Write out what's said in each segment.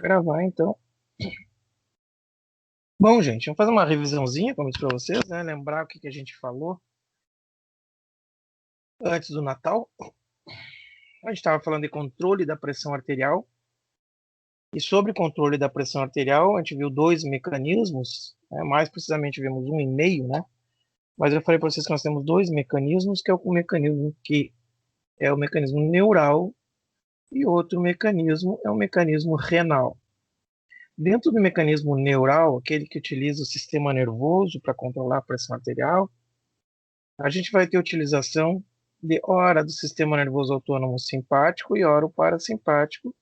Gravar, então. Bom, gente, vamos fazer uma revisãozinha, como eu disse para vocês, né? Lembrar o que a gente falou antes do Natal. A gente estava falando de controle da pressão arterial. E sobre controle da pressão arterial, a gente viu dois mecanismos, né? Mais precisamente vimos um e meio, né? Mas eu falei para vocês que nós temos dois mecanismos, que é o mecanismo que é o mecanismo neural e outro mecanismo é o mecanismo renal. Dentro do mecanismo neural, aquele que utiliza o sistema nervoso para controlar a pressão arterial, a gente vai ter utilização de ora do sistema nervoso autônomo simpático e ora o parasimpático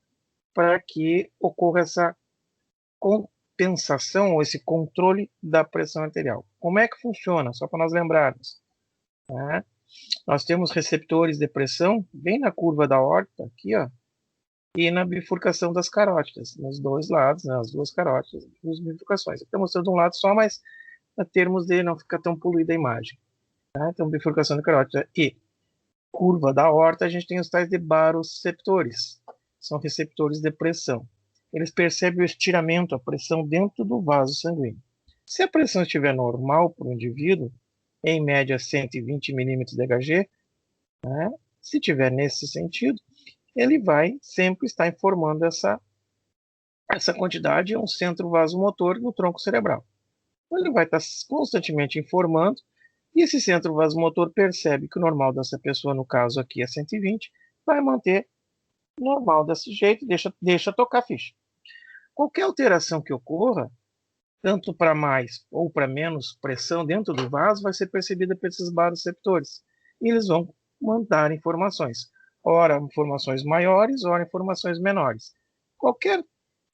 para que ocorra essa compensação ou esse controle da pressão arterial. Como é que funciona? Só para nós lembrarmos, né? Nós temos receptores de pressão bem na curva da aorta, aqui, ó, e na bifurcação das carótidas, nos dois lados, né, as duas carótidas, duas bifurcações. Estou mostrando um lado só, mas a termos de não ficar tão poluída a imagem. Tá? Então, bifurcação da carótida e curva da aorta, a gente tem os tais de baroreceptores, são receptores de pressão. Eles percebem o estiramento, a pressão dentro do vaso sanguíneo. Se a pressão estiver normal para o indivíduo, em média 120 milímetros de Hg, né, se tiver nesse sentido, ele vai sempre estar informando essa quantidade em um centro vasomotor no tronco cerebral. Então, ele vai estar constantemente informando, e esse centro vasomotor percebe que o normal dessa pessoa, no caso aqui é 120, vai manter normal desse jeito, deixa tocar a ficha. Qualquer alteração que ocorra, tanto para mais ou para menos pressão dentro do vaso, vai ser percebida por esses baroreceptores. E eles vão mandar informações. Ora informações maiores, ora informações menores. Qualquer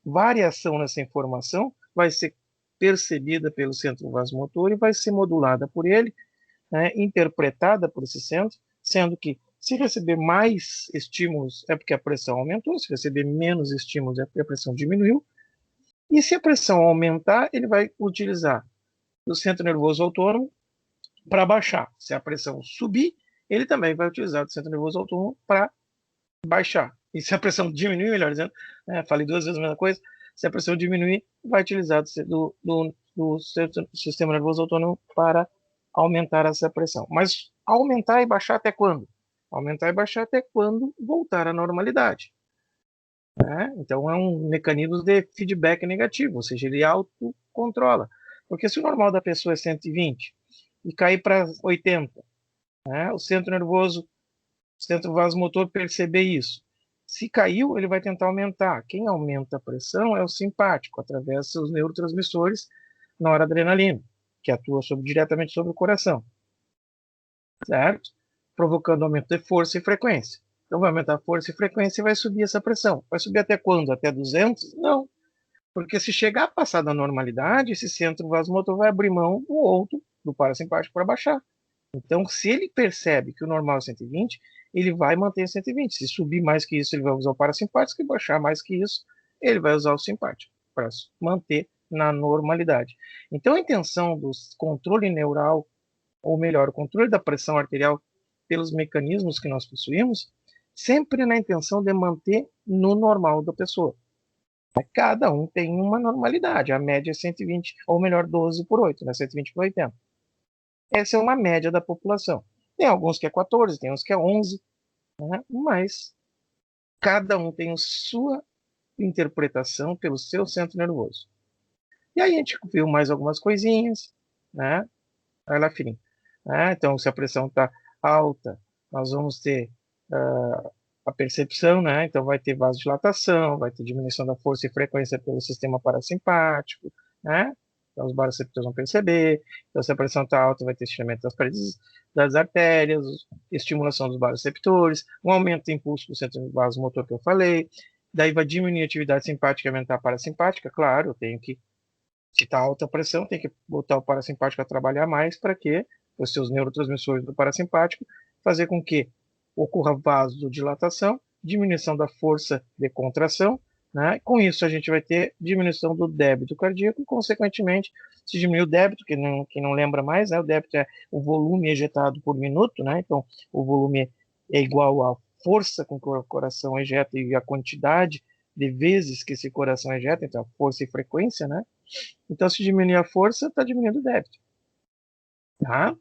variação nessa informação vai ser percebida pelo centro vasomotor e vai ser modulada por ele, né, interpretada por esse centro, sendo que se receber mais estímulos é porque a pressão aumentou, se receber menos estímulos é porque a pressão diminuiu, e se a pressão aumentar, ele vai utilizar o centro nervoso autônomo para baixar. Se a pressão subir, ele também vai utilizar o centro nervoso autônomo para baixar. E se a pressão diminuir, melhor dizendo, falei duas vezes a mesma coisa, se a pressão diminuir, vai utilizar do sistema nervoso autônomo para aumentar essa pressão. Mas aumentar e baixar até quando? Aumentar e baixar até quando voltar à normalidade. Né? Então é um mecanismo de feedback negativo, ou seja, ele autocontrola. Porque se o normal da pessoa é 120 e cair para 80, né? O centro vasomotor perceber isso. Se caiu, ele vai tentar aumentar. Quem aumenta a pressão é o simpático, através dos seus neurotransmissores noradrenalina, que atua diretamente sobre o coração, certo? Provocando aumento de força e frequência. Então vai aumentar a força e frequência e vai subir essa pressão. Vai subir até quando? Até 200? Não. Porque se chegar a passar da normalidade, esse centro vasomotor vai abrir mão do outro, do parasimpático, para baixar. Então, se ele percebe que o normal é 120, ele vai manter 120. Se subir mais que isso, ele vai usar o parasimpático. Se baixar mais que isso, ele vai usar o simpático para manter na normalidade. Então, a intenção do controle neural, ou melhor, o controle da pressão arterial pelos mecanismos que nós possuímos, sempre na intenção de manter no normal da pessoa. Cada um tem uma normalidade. A média é 120, ou melhor, 12 por 8, né? 120 por 80. Essa é uma média da população. Tem alguns que é 14, tem uns que é 11, né? Mas cada um tem a sua interpretação pelo seu centro nervoso. E aí a gente viu mais algumas coisinhas, né? Olha lá, filhinho. Então, se a pressão está alta, nós vamos ter a percepção, né? Então, vai ter vasodilatação, vai ter diminuição da força e frequência pelo sistema parasimpático, né? Então, os baroreceptores vão perceber. Então, se a pressão está alta, vai ter estiramento das paredes das artérias, estimulação dos baroreceptores, um aumento do impulso do centro vasomotor que eu falei. Daí vai diminuir a atividade simpática e aumentar a parasimpática. Claro, eu tenho que, se está alta a pressão, tem que botar o parasimpático a trabalhar mais para que os seus neurotransmissores do parasimpático fazer com que ocorra vasodilatação, diminuição da força de contração, né? Com isso a gente vai ter diminuição do débito cardíaco e, consequentemente, se diminuir o débito, que não lembra mais, né? O débito é o volume ejetado por minuto, né? Então, o volume é igual à força com que o coração ejeta e a quantidade de vezes que esse coração ejeta, então força e frequência, né? Então, se diminuir a força, está diminuindo o débito, tá?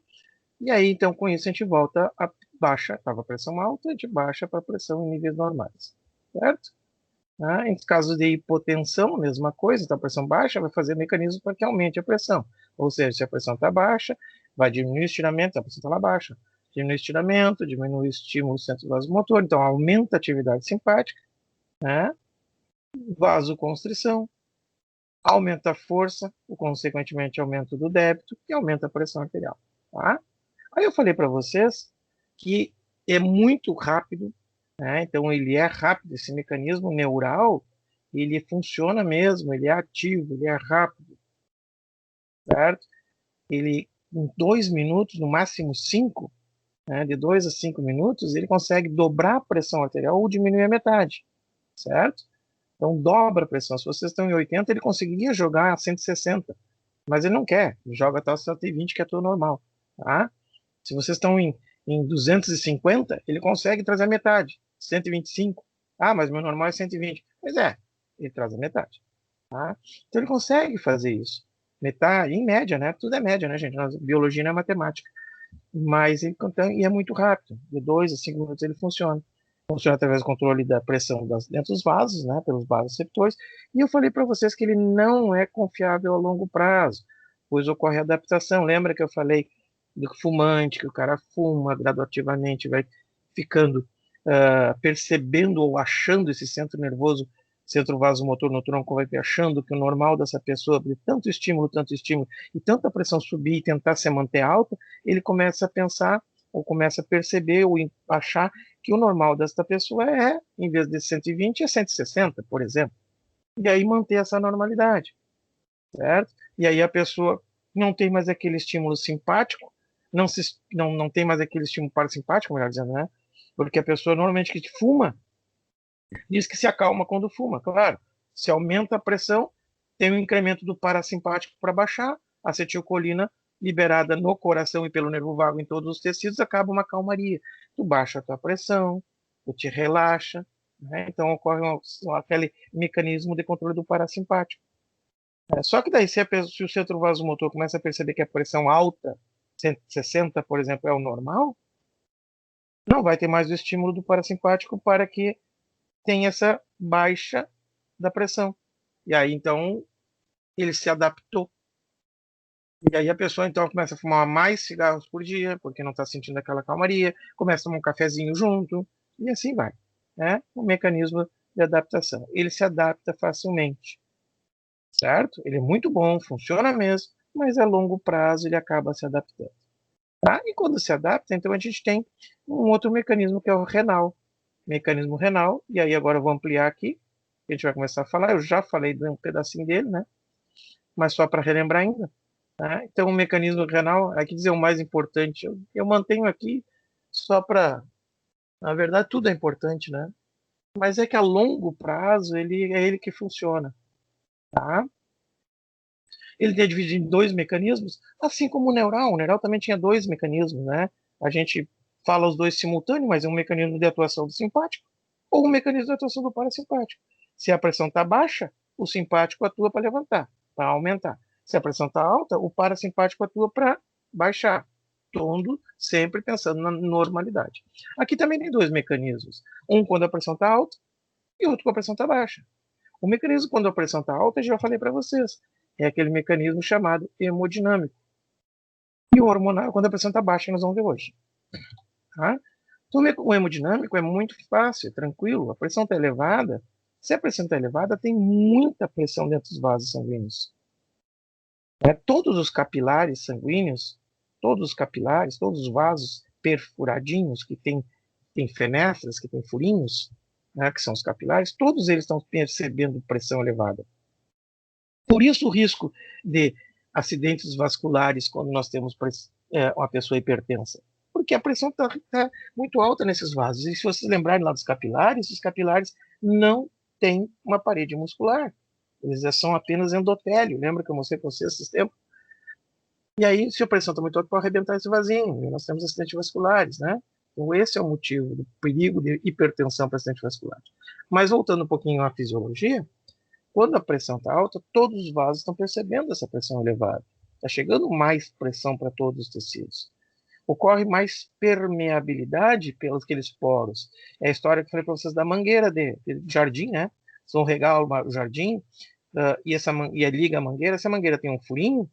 E aí, então, com isso, a gente volta a baixa, estava a pressão alta, a gente baixa para a pressão em níveis normais, certo? Em caso de hipotensão, mesma coisa, então a pressão baixa vai fazer mecanismo para que aumente a pressão. Ou seja, se a pressão está baixa, vai diminuir o estiramento, a pressão está lá baixa. Diminui o estiramento, diminui o estímulo do centro vasomotor, então aumenta a atividade simpática, né? Vasoconstrição, aumenta a força, consequentemente aumento do débito e aumenta a pressão arterial, tá? Aí eu falei para vocês que é muito rápido, né? Então ele é rápido, esse mecanismo neural, ele funciona mesmo, ele é ativo, ele é rápido, certo? Ele, em 2 minutos, no máximo 5, né, de 2 a 5 minutos, ele consegue dobrar a pressão arterial ou diminuir a metade, certo? Então dobra a pressão. Se vocês estão em 80, ele conseguiria jogar a 160, mas ele não quer, ele joga até 120, que é tudo normal, tá? Se vocês estão em 250, ele consegue trazer a metade, 125. Ah, mas meu normal é 120. Pois é, ele traz a metade. Tá? Então ele consegue fazer isso. Metade, em média, né? Tudo é média, né, gente? Biologia não é matemática. Mas ele e é muito rápido. De 2 a 5 minutos ele funciona. Funciona através do controle da pressão dentro dos vasos, né? Pelos vasoreceptores. E eu falei para vocês que ele não é confiável a longo prazo, pois ocorre adaptação. Lembra que eu falei do fumante, que o cara fuma gradativamente, vai ficando percebendo ou achando esse centro nervoso, centro vasomotor no tronco, vai achando que o normal dessa pessoa, de tanto estímulo, e tanta pressão subir e tentar se manter alta, ele começa a pensar, ou começa a perceber, ou achar que o normal desta pessoa é, em vez de 120, é 160, por exemplo. E aí manter essa normalidade, certo? E aí a pessoa não tem mais aquele estímulo simpático, não tem mais aquele estímulo parasimpático, melhor dizendo, né? Porque a pessoa normalmente que fuma diz que se acalma quando fuma, claro. Se aumenta a pressão, tem um incremento do parasimpático para baixar, a acetilcolina liberada no coração e pelo nervo vago em todos os tecidos, acaba uma calmaria. Tu baixa a tua pressão, tu te relaxa, né? Então ocorre aquele mecanismo de controle do parasimpático. Só que daí, se o centro vasomotor começa a perceber que a pressão alta, 160, por exemplo, é o normal, não vai ter mais o estímulo do parasimpático para que tenha essa baixa da pressão. E aí, então, ele se adaptou. E aí a pessoa, então, começa a fumar mais cigarros por dia, porque não está sentindo aquela calmaria, começa a tomar um cafezinho junto, e assim vai. Né? O mecanismo de adaptação. Ele se adapta facilmente, certo? Ele é muito bom, funciona mesmo, mas a longo prazo ele acaba se adaptando. Tá? E quando se adapta, então a gente tem um outro mecanismo que é o renal. Mecanismo renal, e aí agora eu vou ampliar aqui, a gente vai começar a falar, eu já falei de um pedacinho dele, né? Mas só para relembrar ainda. Tá? Então o mecanismo renal, aqui dizer o mais importante, eu mantenho aqui só para, na verdade tudo é importante, né? Mas é que a longo prazo ele é ele que funciona, tá? Ele é dividido em dois mecanismos, assim como o neural também tinha dois mecanismos, né? A gente fala os dois simultâneos, mas é um mecanismo de atuação do simpático ou um mecanismo de atuação do parasimpático. Se a pressão está baixa, o simpático atua para levantar, para aumentar. Se a pressão está alta, o parasimpático atua para baixar. Todo sempre pensando na normalidade. Aqui também tem dois mecanismos. Um quando a pressão está alta e outro quando a pressão está baixa. O mecanismo quando a pressão está alta, eu já falei para vocês, é aquele mecanismo chamado hemodinâmico. E o hormonal, quando a pressão está baixa, nós vamos ver hoje. Tá? Então, o hemodinâmico é muito fácil, tranquilo. A pressão está elevada. Se a pressão está elevada, tem muita pressão dentro dos vasos sanguíneos. Todos os capilares sanguíneos, todos os vasos perfuradinhos, que tem fenestras, que tem furinhos, né, que são os capilares, todos eles estão percebendo pressão elevada. Por isso o risco de acidentes vasculares quando nós temos uma pessoa hipertensa. Porque a pressão está muito alta nesses vasos. E se vocês lembrarem lá dos capilares, os capilares não têm uma parede muscular. Eles são apenas endotélio. Lembra que eu mostrei para vocês esses tempos? E aí, se a pressão está muito alta, pode arrebentar esse vasinho. E nós temos acidentes vasculares, né? Então, esse é o motivo do perigo de hipertensão para acidente vascular. Mas voltando um pouquinho à fisiologia, quando a pressão está alta, todos os vasos estão percebendo essa pressão elevada. Está chegando mais pressão para todos os tecidos. Ocorre mais permeabilidade pelos aqueles poros. É a história que eu falei para vocês da mangueira de jardim, né? São regar o jardim e liga a mangueira. Se a mangueira tem um furinho,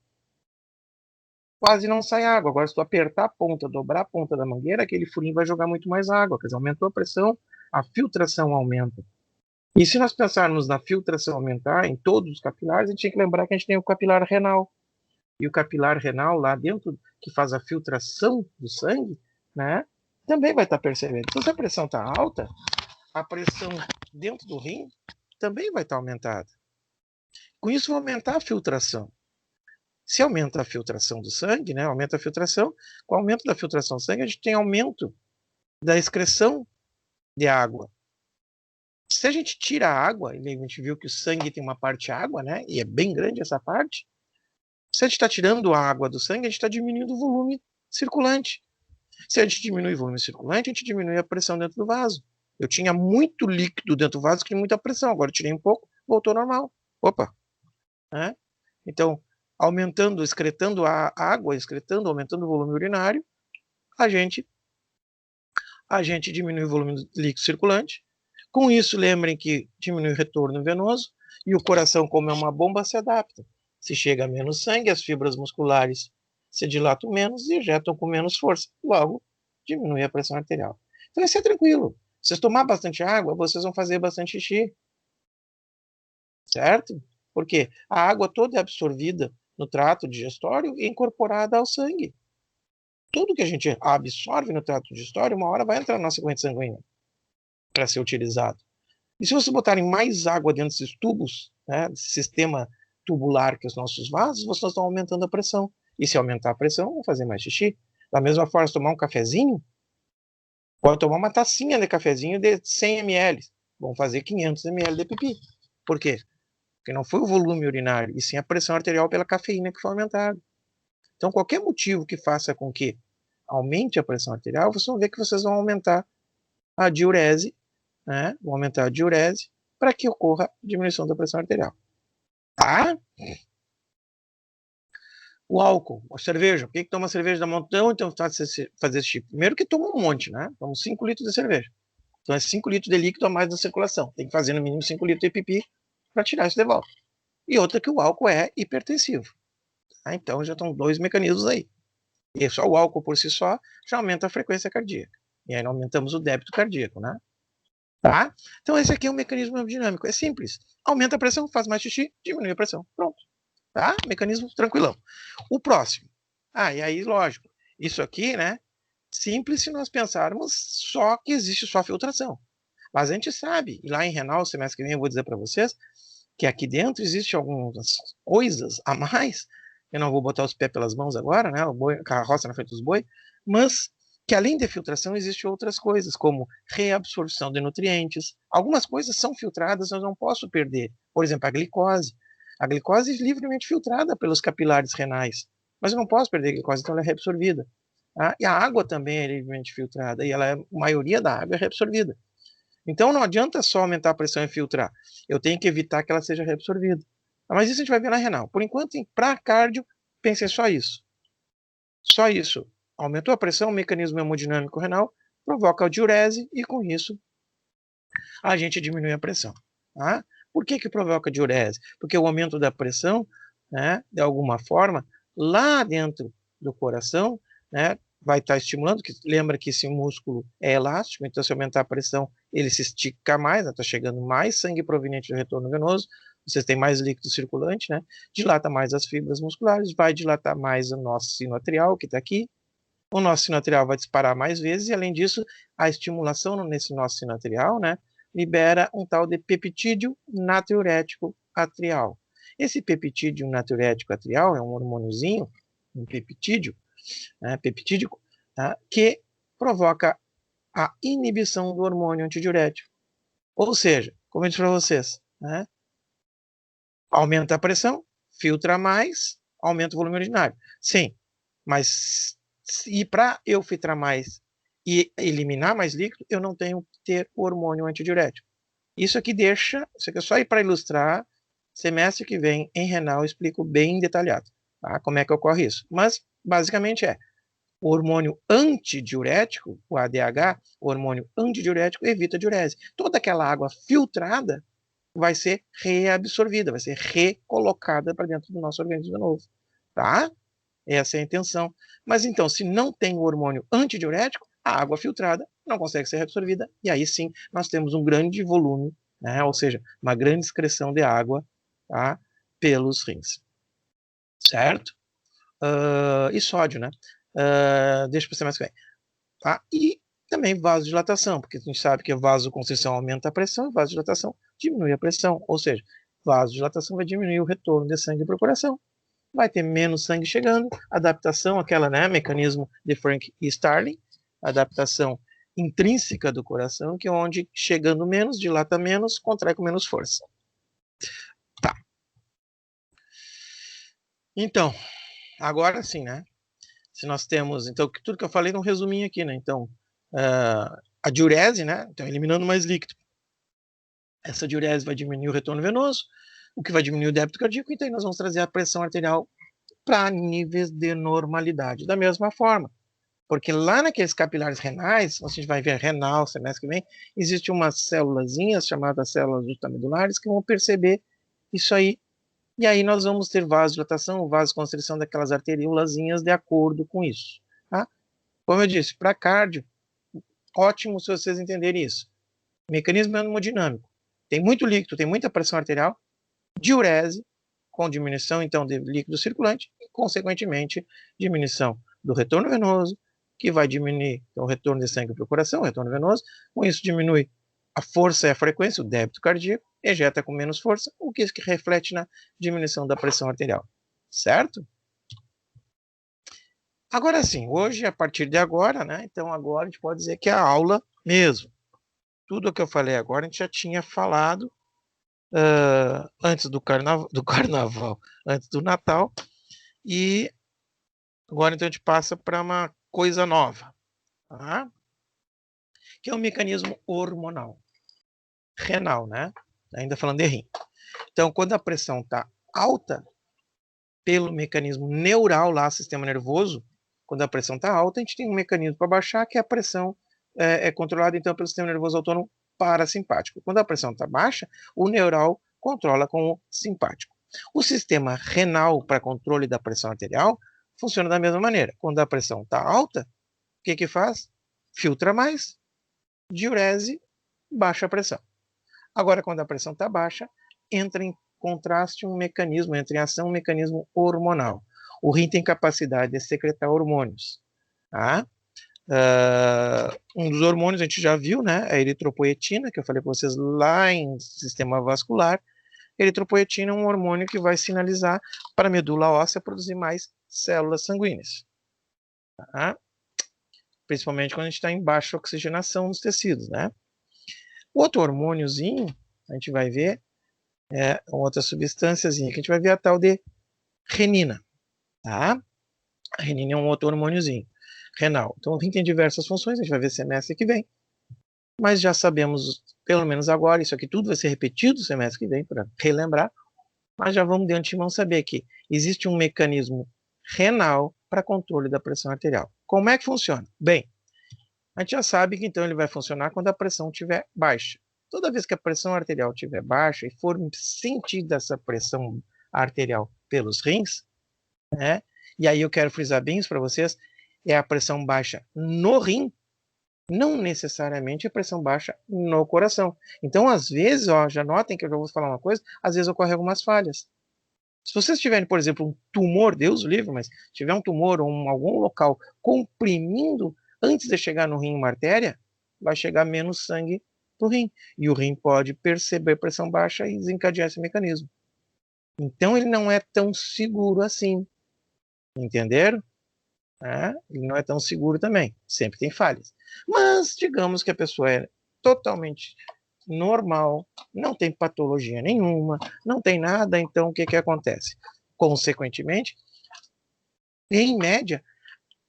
quase não sai água. Agora, se tu apertar a ponta, dobrar a ponta da mangueira, aquele furinho vai jogar muito mais água. Quer dizer, aumentou a pressão, a filtração aumenta. E se nós pensarmos na filtração aumentar em todos os capilares, a gente tem que lembrar que a gente tem o capilar renal. E o capilar renal, lá dentro, que faz a filtração do sangue, né, também vai estar percebendo. Então, se a pressão está alta, a pressão dentro do rim também vai estar aumentada. Com isso, vai aumentar a filtração. Se aumenta a filtração do sangue, né, aumenta a filtração, com o aumento da filtração do sangue, a gente tem aumento da excreção de água. Se a gente tira a água, e a gente viu que o sangue tem uma parte água, né, e é bem grande essa parte, se a gente está tirando a água do sangue, a gente está diminuindo o volume circulante. Se a gente diminui o volume circulante, a gente diminui a pressão dentro do vaso. Eu tinha muito líquido dentro do vaso, que tinha muita pressão. Agora eu tirei um pouco, voltou ao normal. Opa! Né? Então, aumentando, excretando a água, excretando, aumentando o volume urinário, a gente diminui o volume do líquido circulante. Com isso, lembrem que diminui o retorno venoso e o coração, como é uma bomba, se adapta. Se chega a menos sangue, as fibras musculares se dilatam menos e ejetam com menos força. Logo, diminui a pressão arterial. Então, isso é tranquilo. Se vocês tomar bastante água, vocês vão fazer bastante xixi. Certo? Porque a água toda é absorvida no trato digestório e incorporada ao sangue. Tudo que a gente absorve no trato digestório, uma hora vai entrar na nossa corrente sanguínea para ser utilizado. E se vocês botarem mais água dentro desses tubos, né, desse sistema tubular que é os nossos vasos, vocês estão aumentando a pressão. E se aumentar a pressão, vão fazer mais xixi. Da mesma forma, se tomar um cafezinho, pode tomar uma tacinha de cafezinho de 100 ml. Vão fazer 500 ml de pipi. Por quê? Porque não foi o volume urinário, e sim a pressão arterial pela cafeína que foi aumentada. Então, qualquer motivo que faça com que aumente a pressão arterial, vocês vão ver que vocês vão aumentar a diurese, né? Vão aumentar a diurese para que ocorra diminuição da pressão arterial. Tá? O álcool, a cerveja. Por que toma cerveja da montão e então faz esse tipo? Primeiro que toma um monte, né? Toma 5 litros de cerveja. Então é 5 litros de líquido a mais na circulação. Tem que fazer no mínimo 5 litros de pipi para tirar isso de volta. E outra que o álcool é hipertensivo. Tá? Então já estão 2 mecanismos aí. E só o álcool por si só já aumenta a frequência cardíaca. E aí não aumentamos o débito cardíaco, né? Tá? Então esse aqui é um mecanismo hemodinâmico. É simples. Aumenta a pressão, faz mais xixi, diminui a pressão. Pronto. Tá? Mecanismo tranquilão. O próximo. E aí, lógico, isso aqui, né? Simples se nós pensarmos só que existe só filtração. Mas a gente sabe, e lá em renal, semestre que vem eu vou dizer para vocês, que aqui dentro existe algumas coisas a mais. Eu não vou botar os pés pelas mãos agora, né? O boi, a carroça na frente dos boi, mas que além de filtração existem outras coisas, como reabsorção de nutrientes. Algumas coisas são filtradas, eu não posso perder. Por exemplo, a glicose. A glicose é livremente filtrada pelos capilares renais, mas eu não posso perder a glicose, então ela é reabsorvida. Tá? E a água também é livremente filtrada, e a maioria da água é reabsorvida. Então não adianta só aumentar a pressão e filtrar. Eu tenho que evitar que ela seja reabsorvida. Mas isso a gente vai ver na renal. Por enquanto, para cardio, pensem só isso. Só isso. Aumentou a pressão, o mecanismo hemodinâmico renal provoca a diurese e com isso a gente diminui a pressão. Tá? Por que provoca a diurese? Porque o aumento da pressão, né, de alguma forma, lá dentro do coração, né, vai estar estimulando, que lembra que esse músculo é elástico, então se aumentar a pressão, ele se estica mais, está chegando mais sangue proveniente do retorno venoso, vocês têm mais líquido circulante, né, dilata mais as fibras musculares, vai dilatar mais o nosso sino atrial, que está aqui, o nosso sino atrial vai disparar mais vezes, e além disso, a estimulação nesse nosso sino atrial, né, libera um tal de peptídeo natriurético atrial. Esse peptídeo natriurético atrial é um hormôniozinho, um peptídeo, né, peptídico, tá, que provoca a inibição do hormônio antidiurético. Ou seja, como eu disse para vocês, né, aumenta a pressão, filtra mais, aumenta o volume urinário. Sim, mas e para eu filtrar mais e eliminar mais líquido, eu não tenho que ter o hormônio antidiurético. Isso aqui é só ir para ilustrar. Semestre que vem, em renal, eu explico bem detalhado, tá? Como é que ocorre isso. Mas, basicamente, o hormônio antidiurético, o ADH, o hormônio antidiurético evita a diurese. Toda aquela água filtrada vai ser reabsorvida, vai ser recolocada para dentro do nosso organismo de novo, tá? Essa é a intenção. Mas então, se não tem o hormônio antidiurético, a água filtrada não consegue ser reabsorvida, e aí sim nós temos um grande volume, né? Ou seja, uma grande excreção de água, tá? Pelos rins. Certo? E sódio, né? Deixa para ser mais que vem. Tá? E também vasodilatação, porque a gente sabe que a vasoconstrição aumenta a pressão e vasodilatação diminui a pressão. Ou seja, vasodilatação vai diminuir o retorno de sangue para o coração. Vai ter menos sangue chegando, adaptação, aquela, né, mecanismo de Frank e Starling, adaptação intrínseca do coração, que é onde chegando menos, dilata menos, contrai com menos força. Tá. Então, agora sim, né? Se nós temos, então, tudo que eu falei num resuminho aqui, né? Então, a diurese, né? Então, eliminando mais líquido. Essa diurese vai diminuir o retorno venoso, o que vai diminuir o débito cardíaco, então nós vamos trazer a pressão arterial para níveis de normalidade. Da mesma forma, porque lá naqueles capilares renais, a gente vai ver renal, semestre que vem, existe umas célulazinhas chamadas células ultramedulares que vão perceber isso aí. E aí nós vamos ter vasodilatação, vasoconstrição daquelas arteriolazinhas de acordo com isso. Tá? Como eu disse, para cardio, ótimo se vocês entenderem isso. Mecanismo hemodinâmico. Tem muito líquido, tem muita pressão arterial, diurese, com diminuição, então, de líquido circulante e, consequentemente, diminuição do retorno venoso, que vai diminuir então, o retorno de sangue para o coração, o retorno venoso. Com isso, diminui a força e a frequência, o débito cardíaco, ejeta com menos força, o que reflete na diminuição da pressão arterial. Certo? Agora sim, hoje, a partir de agora, né? Então, agora a gente pode dizer que é a aula mesmo. Tudo o que eu falei agora, a gente já tinha falado antes do carnaval, antes do Natal, e agora então a gente passa para uma coisa nova, tá? Que é o mecanismo hormonal, renal, né? Ainda falando de rim. Então, quando a pressão está alta, pelo mecanismo neural lá, sistema nervoso, quando a pressão está alta, a gente tem um mecanismo para baixar, que é a pressão é controlada então pelo sistema nervoso autônomo parasimpático. Quando a pressão está baixa, o neural controla com o simpático. O sistema renal para controle da pressão arterial funciona da mesma maneira. Quando a pressão está alta, o que faz? Filtra mais, diurese, baixa a pressão. Agora, quando a pressão está baixa, entra em contraste um mecanismo, entra em ação um mecanismo hormonal. O rim tem capacidade de secretar hormônios. Tá? Um dos hormônios a gente já viu, né? A eritropoetina, que eu falei para vocês lá em sistema vascular. Eritropoetina é um hormônio que vai sinalizar para a medula óssea produzir mais células sanguíneas. Tá? Principalmente quando a gente está em baixa oxigenação nos tecidos, né? Outro hormôniozinho, a gente vai ver, outra substânciazinha, que a gente vai ver a tal de renina, tá? A renina é um outro hormôniozinho renal. Então, o rim tem diversas funções, a gente vai ver semestre que vem, mas já sabemos, pelo menos agora, isso aqui tudo vai ser repetido semestre que vem, para relembrar, mas já vamos de antemão saber que existe um mecanismo renal para controle da pressão arterial. Como é que funciona? Bem, a gente já sabe que então ele vai funcionar quando a pressão estiver baixa. Toda vez que a pressão arterial estiver baixa e for sentida essa pressão arterial pelos rins, né? E aí eu quero frisar bem isso para vocês, é a pressão baixa no rim, não necessariamente a pressão baixa no coração. Então, às vezes, já notem que eu já vou falar uma coisa, às vezes ocorrem algumas falhas. Se vocês tiverem, por exemplo, um tumor, Deus o livre, mas tiver um tumor ou algum local comprimindo antes de chegar no rim uma artéria, vai chegar menos sangue no rim. E o rim pode perceber pressão baixa e desencadear esse mecanismo. Então, ele não é tão seguro assim. Entenderam? Ele não é tão seguro também. Sempre tem falhas. Mas, digamos que a pessoa é totalmente normal, não tem patologia nenhuma, não tem nada, então o que acontece? Consequentemente, em média,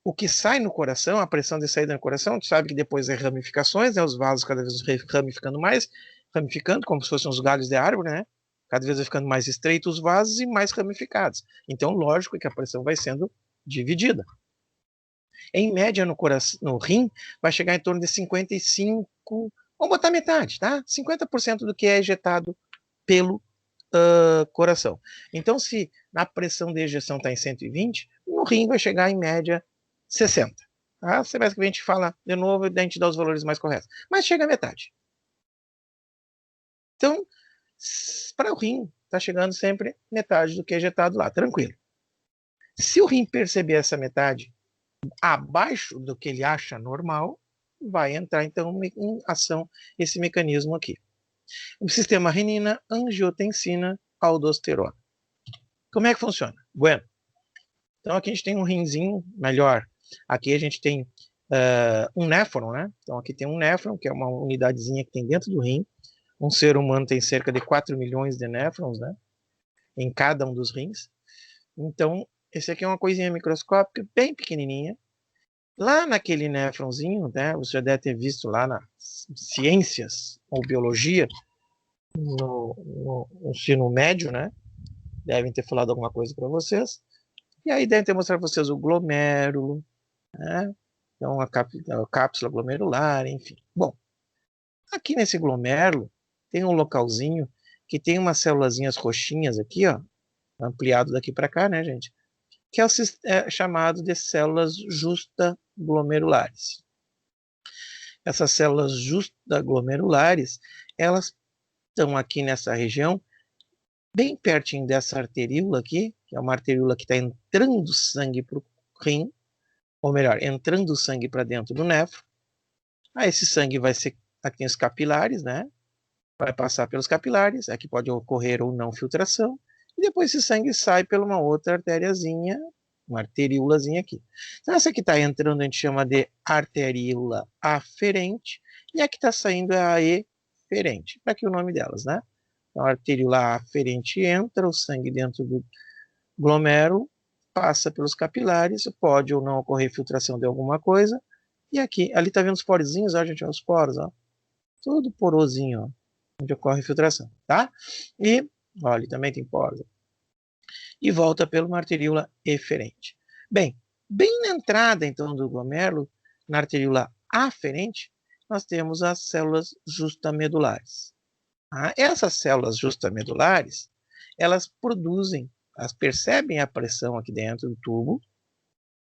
o que sai no coração, a pressão de saída no coração, tu sabe que depois é ramificações, né? Os vasos cada vez ramificando mais, ramificando como se fossem os galhos de árvore, né? Cada vez vai ficando mais estreitos os vasos e mais ramificados. Então, lógico que a pressão vai sendo dividida. Em média, no coração, no rim, vai chegar em torno de 55, vamos botar metade, tá? 50% do que é ejetado pelo coração. Então, se a pressão de ejeção está em 120, no rim vai chegar em média 60. Tá? Semestre que vem a gente fala de novo e a gente dá os valores mais corretos. Mas chega a metade. Então, para o rim, está chegando sempre metade do que é ejetado lá, tranquilo. Se o rim perceber essa metade abaixo do que ele acha normal, vai entrar então em ação esse mecanismo aqui. O sistema renina, angiotensina, aldosterona. Como é que funciona? Bueno, então aqui a gente tem um rinzinho melhor. Aqui a gente tem um néfron, né? Então aqui tem um néfron, que é uma unidadezinha que tem dentro do rim. Um ser humano tem cerca de 4 milhões de néfrons, né? Em cada um dos rins. Então, esse aqui é uma coisinha microscópica, bem pequenininha. Lá naquele néfronzinho, né? Você já deve ter visto lá nas ciências ou biologia, no ensino médio, né? Devem ter falado alguma coisa para vocês. E aí devem ter mostrado para vocês o glomérulo, né? Então, a cápsula glomerular, enfim. Bom, aqui nesse glomérulo tem um localzinho que tem umas célulazinhas roxinhas aqui, ó, ampliado daqui para cá, né, gente? Que é chamado de células justaglomerulares. Essas células justaglomerulares, elas estão aqui nessa região, bem pertinho dessa arteríola aqui, que é uma arteríola que está entrando sangue para o rim, ou melhor, entrando sangue para dentro do néfron. Aí esse sangue vai ser, aqui tem os capilares, né? Vai passar pelos capilares, aqui pode ocorrer ou não filtração, e depois esse sangue sai por uma outra artériazinha, uma arteríolazinha aqui. Então essa que está entrando a gente chama de arteríola aferente, e a que está saindo é a eferente. Para aqui o nome delas, né? Então a arteríola aferente entra, o sangue dentro do glomérulo, passa pelos capilares, pode ou não ocorrer filtração de alguma coisa, e aqui, ali está vendo os porozinhos, ó, gente, os poros, ó, tudo porosinho, ó, onde ocorre filtração, tá? E, ó, ali também tem poros. E volta pela arteríola eferente. Bem na entrada, então, do glomérulo, na arteríola aferente, nós temos as células justamedulares. Tá? Essas células justamedulares, elas produzem, elas percebem a pressão aqui dentro do tubo,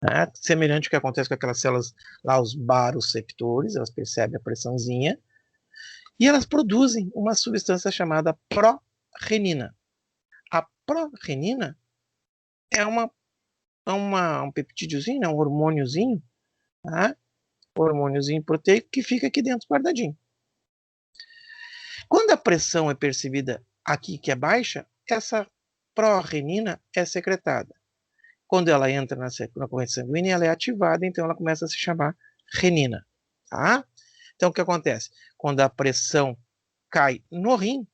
né? Semelhante ao que acontece com aquelas células lá, os baroreceptores, elas percebem a pressãozinha, e elas produzem uma substância chamada pró-renina. A pró-renina é um peptídeozinho, né? Um hormôniozinho, tá? Hormôniozinho proteico que fica aqui dentro guardadinho. Quando a pressão é percebida aqui que é baixa, essa pró-renina é secretada. Quando ela entra na corrente sanguínea, ela é ativada, então ela começa a se chamar renina. Tá? Então, o que acontece? Quando a pressão cai no rim,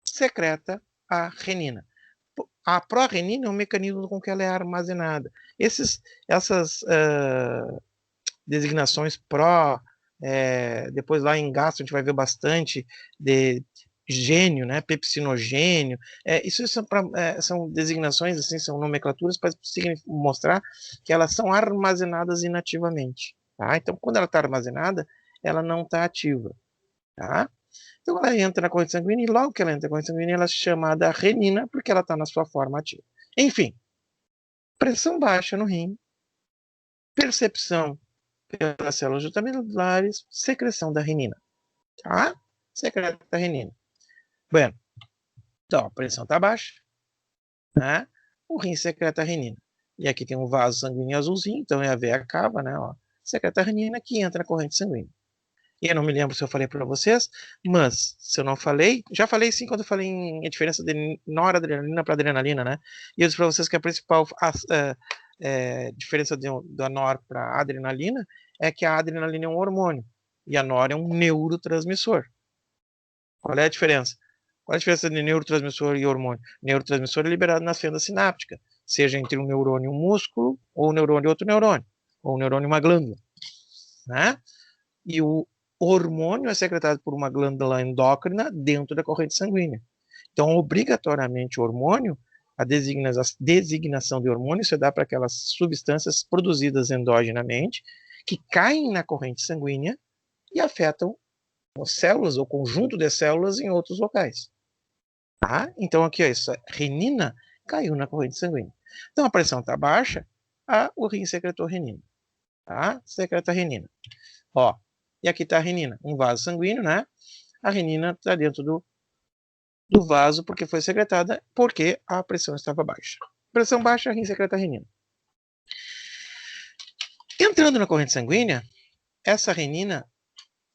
secreta a renina. A pró-renina é um mecanismo com que ela é armazenada. Essas designações pró, depois lá em gastro a gente vai ver bastante de gênio, né, pepsinogênio, isso são designações, assim, são nomenclaturas para mostrar que elas são armazenadas inativamente, tá? Então, quando ela está armazenada, ela não está ativa, tá? Então, ela entra na corrente sanguínea e logo que ela entra na corrente sanguínea, ela é chamada renina, porque ela está na sua forma ativa. Enfim, pressão baixa no rim, percepção pelas células justamedulares, secreção da renina, tá? Secreta a renina. Bueno, então, a pressão está baixa, né? O rim secreta a renina. E aqui tem um vaso sanguíneo azulzinho, então é a veia cava, né? Ó, secreta a renina que entra na corrente sanguínea. E eu não me lembro se eu falei para vocês, mas se eu não falei, já falei sim quando eu falei em a diferença de noradrenalina para adrenalina, né? E eu disse para vocês que a principal diferença da nor para adrenalina é que a adrenalina é um hormônio e a nor é um neurotransmissor. Qual é a diferença? Qual é a diferença de neurotransmissor e hormônio? Neurotransmissor é liberado na fenda sináptica, seja entre um neurônio e um músculo ou um neurônio e outro neurônio. ou o neurônio é uma glândula, né? E o hormônio é secretado por uma glândula endócrina dentro da corrente sanguínea. Então, obrigatoriamente, o hormônio, a designação de hormônio se dá para aquelas substâncias produzidas endogenamente que caem na corrente sanguínea e afetam as células ou conjunto de células em outros locais. Tá? Então, aqui, ó, essa renina caiu na corrente sanguínea. Então, a pressão está baixa, o rim secretou renina. Tá? Secreta renina. Ó, e aqui está a renina, um vaso sanguíneo, né? A renina está dentro do vaso porque foi secretada, porque a pressão estava baixa. Pressão baixa, rim secreta renina. Entrando na corrente sanguínea, essa renina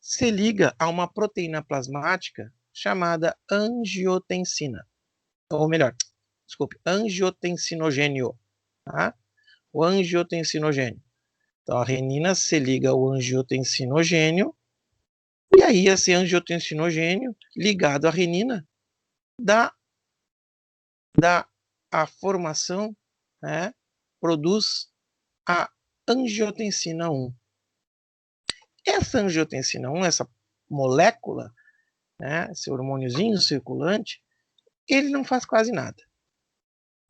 se liga a uma proteína plasmática chamada angiotensina. Ou melhor, desculpe, angiotensinogênio. Tá? O angiotensinogênio. Então, a renina se liga ao angiotensinogênio, e aí esse angiotensinogênio ligado à renina dá a formação, né, produz a angiotensina 1. Essa angiotensina 1, essa molécula, né, esse hormôniozinho circulante, ele não faz quase nada.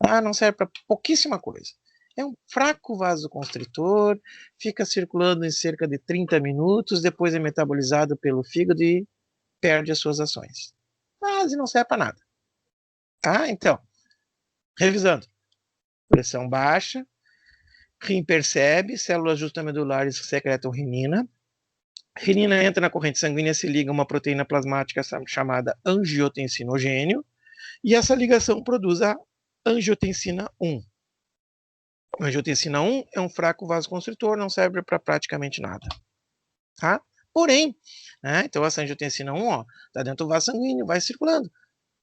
Tá? Não serve para pouquíssima coisa. É um fraco vasoconstritor, fica circulando em cerca de 30 minutos, depois é metabolizado pelo fígado e perde as suas ações. Quase não serve para nada. Tá? Então, revisando. Pressão baixa, rim percebe, células justamedulares secretam renina. Renina entra na corrente sanguínea, se liga a uma proteína plasmática chamada angiotensinogênio, e essa ligação produz a angiotensina 1. A angiotensina 1 é um fraco vasoconstritor, não serve para praticamente nada. Tá? Porém, né, então essa angiotensina 1 está dentro do vaso sanguíneo, vai circulando.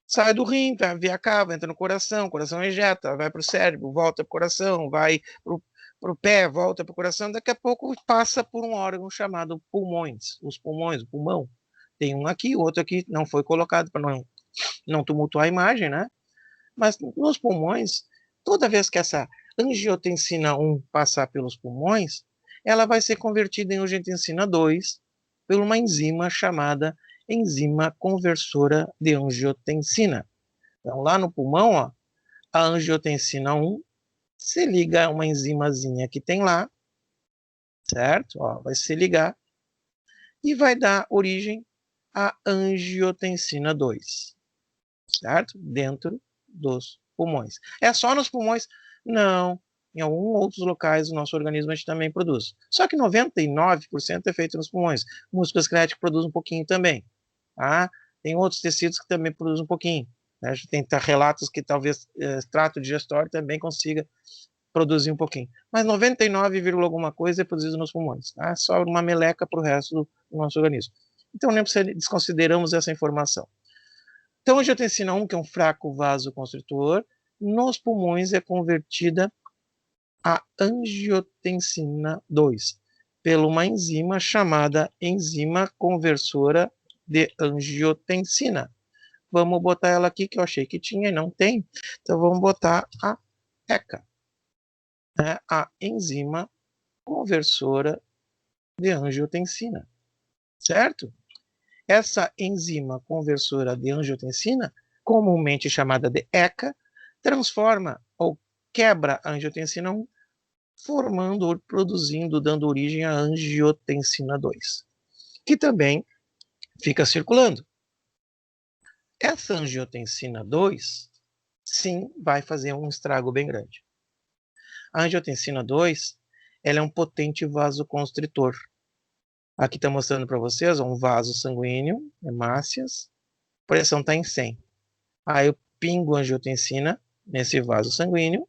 Sai do rim, vai via cava, entra no coração, o coração ejeta, vai para o cérebro, volta para o coração, vai para o pé, volta para o coração, daqui a pouco passa por um órgão chamado pulmões. Os pulmões, o pulmão. Tem um aqui, o outro aqui não foi colocado para não tumultuar a imagem, né? Mas nos pulmões, toda vez que essa angiotensina 1 passar pelos pulmões, ela vai ser convertida em angiotensina 2 por uma enzima chamada enzima conversora de angiotensina. Então, lá no pulmão, ó, a angiotensina 1 se liga a uma enzimazinha que tem lá, certo? Ó, vai se ligar e vai dar origem à angiotensina 2, certo? Dentro dos pulmões. É só nos pulmões? Não. Em alguns outros locais do nosso organismo a gente também produz. Só que 99% é feito nos pulmões. O músculo esquelético produz um pouquinho também. Tá? Tem outros tecidos que também produzem um pouquinho. Né? A gente tem relatos que talvez trato digestório também consiga produzir um pouquinho. Mas 99, alguma coisa é produzido nos pulmões. Tá? Só uma meleca para o resto do nosso organismo. Então, nem desconsideramos essa informação. Então, a angiotensina 1, que é um fraco vasoconstritor, nos pulmões é convertida a angiotensina 2 pela uma enzima chamada enzima conversora de angiotensina. Vamos botar ela aqui, que eu achei que tinha e não tem. Então, vamos botar a ECA, né? A enzima conversora de angiotensina, certo? Essa enzima conversora de angiotensina, comumente chamada de ECA, transforma ou quebra a angiotensina 1, formando ou produzindo, dando origem à angiotensina 2, que também fica circulando. Essa angiotensina 2, sim, vai fazer um estrago bem grande. A angiotensina 2, ela é um potente vasoconstritor. Aqui está mostrando para vocês um vaso sanguíneo, hemácias, a pressão está em 100. Aí eu pingo angiotensina nesse vaso sanguíneo,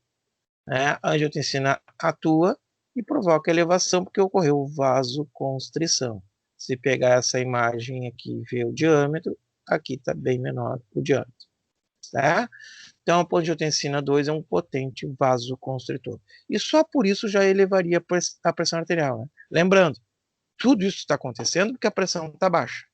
né? A angiotensina atua e provoca elevação porque ocorreu vasoconstrição. Se pegar essa imagem aqui e ver o diâmetro, aqui está bem menor o diâmetro. Tá? Então, a angiotensina 2 é um potente vasoconstritor. E só por isso já elevaria a pressão arterial. Né? Lembrando, tudo isso está acontecendo porque a pressão está baixa.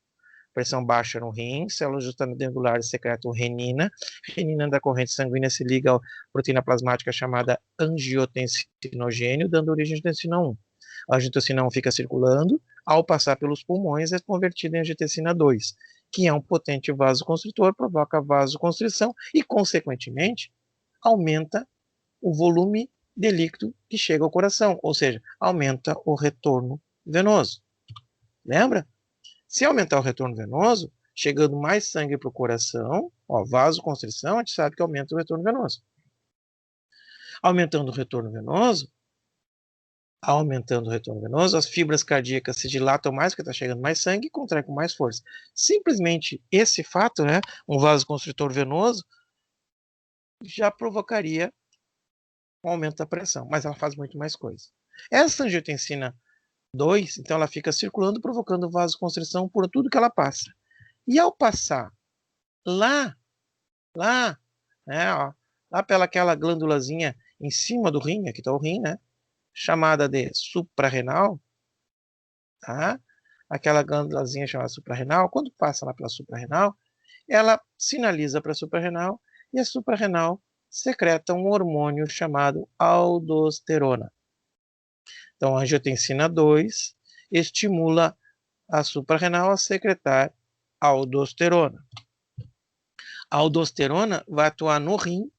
Pressão baixa no rim, células justamedulares secretam renina. Renina da corrente sanguínea se liga à proteína plasmática chamada angiotensinogênio, dando origem à angiotensina 1. A angiotensina 1 fica circulando, ao passar pelos pulmões é convertida em angiotensina 2, que é um potente vasoconstritor, provoca vasoconstrição e, consequentemente, aumenta o volume de líquido que chega ao coração, ou seja, aumenta o retorno venoso. Lembra? Se aumentar o retorno venoso, chegando mais sangue para o coração, vasoconstrição, a gente sabe que aumenta o retorno venoso. Aumentando o retorno venoso, as fibras cardíacas se dilatam mais, porque está chegando mais sangue e contrai com mais força. Simplesmente esse fato, né, um vasoconstritor venoso, já provocaria um aumento da pressão, mas ela faz muito mais coisa. Essa angiotensina 2, então ela fica circulando, provocando vasoconstrição por tudo que ela passa. E ao passar lá, né, lá pelaquela glândulazinha em cima do rim, aqui está o rim, né, chamada de suprarrenal, tá? Aquela glândulazinha chamada suprarrenal, quando passa lá pela suprarrenal, ela sinaliza para a suprarrenal e a suprarrenal secreta um hormônio chamado aldosterona. Então, a angiotensina 2 estimula a suprarrenal a secretar aldosterona. A aldosterona vai atuar no rim,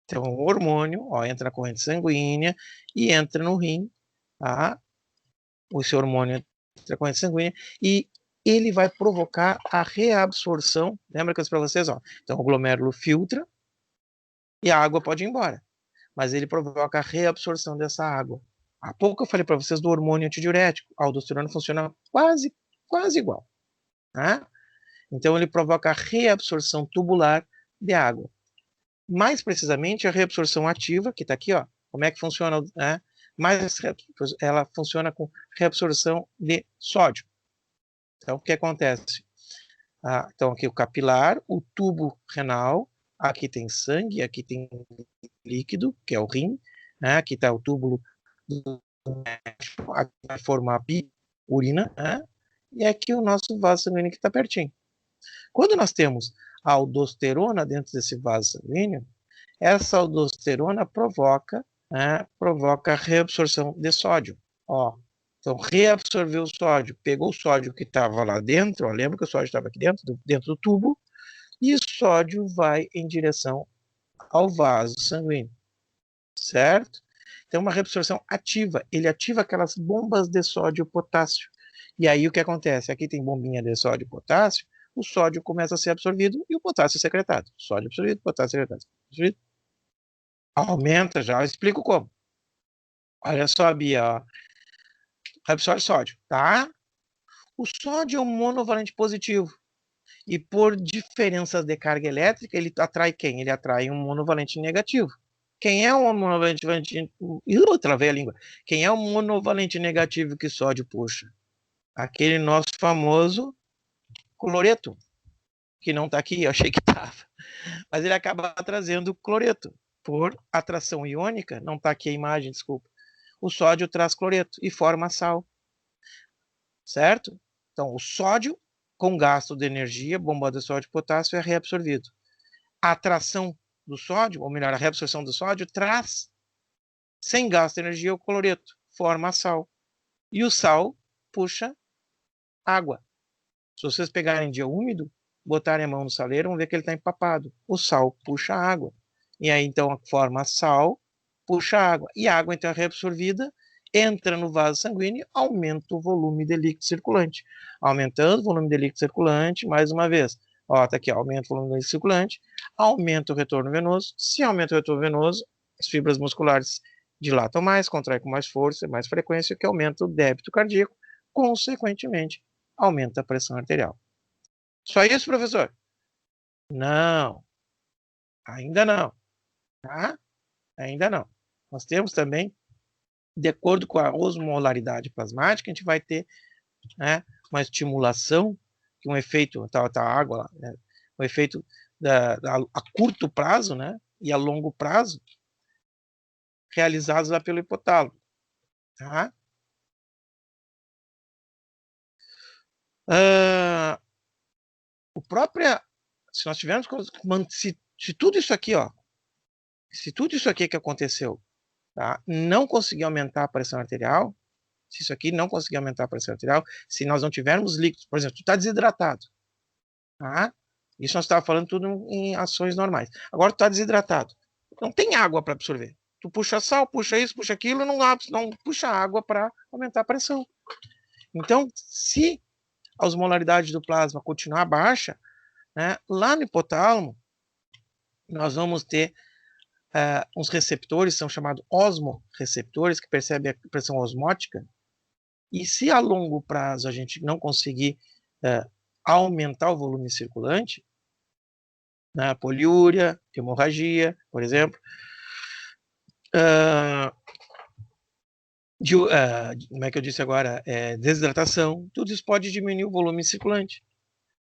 então o hormônio entra na corrente sanguínea e entra no rim, tá? Esse hormônio entra na corrente sanguínea e ele vai provocar a reabsorção. Lembra que eu disse para vocês? Então o glomérulo filtra e a água pode ir embora, mas ele provoca a reabsorção dessa água. Há pouco eu falei para vocês do hormônio antidiurético. A aldosterona funciona quase igual, né? Então ele provoca a reabsorção tubular de água. Mais precisamente a reabsorção ativa, que está aqui, como é que funciona, né? Mas ela funciona com reabsorção de sódio. Então o que acontece? Então aqui o capilar, o tubo renal, aqui tem sangue, aqui tem líquido, que é o rim, né? Aqui está o túbulo do aqui vai formar urina, né? E aqui o nosso vaso sanguíneo que está pertinho. Quando nós temos a aldosterona dentro desse vaso sanguíneo, essa aldosterona provoca a reabsorção de sódio. Então, reabsorveu o sódio, pegou o sódio que estava lá dentro, lembra que o sódio estava aqui dentro do tubo, e o sódio vai em direção ao vaso sanguíneo, certo? Então, uma reabsorção ativa, ele ativa aquelas bombas de sódio e potássio. E aí o que acontece? Aqui tem bombinha de sódio e potássio, o sódio começa a ser absorvido e o potássio secretado. Sódio absorvido, potássio secretado. Absorvido. Aumenta já, eu explico como. Olha só, Bia, absorve sódio, tá? O sódio é um monovalente positivo. E por diferenças de carga elétrica, ele atrai quem? Ele atrai um monovalente negativo. Quem é um monovalente... Travei a língua. Quem é o monovalente negativo que sódio puxa? Aquele nosso famoso cloreto, que não está aqui, eu achei que estava. Mas ele acaba trazendo cloreto. Por atração iônica, não está aqui a imagem, desculpa. O sódio traz cloreto e forma sal. Certo? Então, o sódio, com gasto de energia, bomba de sódio e potássio, é reabsorvido. A atração do sódio, ou melhor, a reabsorção do sódio, traz, sem gasto de energia, o cloreto, forma sal. E o sal puxa água. Se vocês pegarem dia úmido, botarem a mão no saleiro, vão ver que ele está empapado. O sal puxa água. E aí, então, forma sal, puxa água. E a água, então, é reabsorvida, entra no vaso sanguíneo, aumenta o volume de líquido circulante. Aumentando o volume de líquido circulante, mais uma vez. Tá aqui, aumenta o volume de líquido circulante, aumenta o retorno venoso. Se aumenta o retorno venoso, as fibras musculares dilatam mais, contraem com mais força, mais frequência, o que aumenta o débito cardíaco, consequentemente, aumenta a pressão arterial. Só isso, professor? Não. Ainda não. Tá? Ainda não. Nós temos também, de acordo com a osmolaridade plasmática, a gente vai ter, né, uma estimulação, um efeito, tá a água, né, um efeito a curto prazo, né, e a longo prazo, realizados lá pelo hipotálamo. Tá? O próprio, se nós tivermos, se tudo isso aqui, se tudo isso aqui que aconteceu, tá, não conseguir aumentar a pressão arterial, se isso aqui não conseguir aumentar a pressão arterial, se nós não tivermos líquidos, por exemplo, tu está desidratado, tá? Isso nós estávamos falando tudo em ações normais. Agora tu está desidratado, não tem água para absorver. Tu puxa sal, puxa isso, puxa aquilo, não puxa água para aumentar a pressão. Então, se a osmolaridade do plasma continuar baixa, né, lá no hipotálamo, nós vamos ter uns receptores, são chamados osmoreceptores, que percebem a pressão osmótica, e se a longo prazo a gente não conseguir aumentar o volume circulante, né, poliúria, hemorragia, por exemplo, como é que eu disse agora, desidratação, tudo isso pode diminuir o volume circulante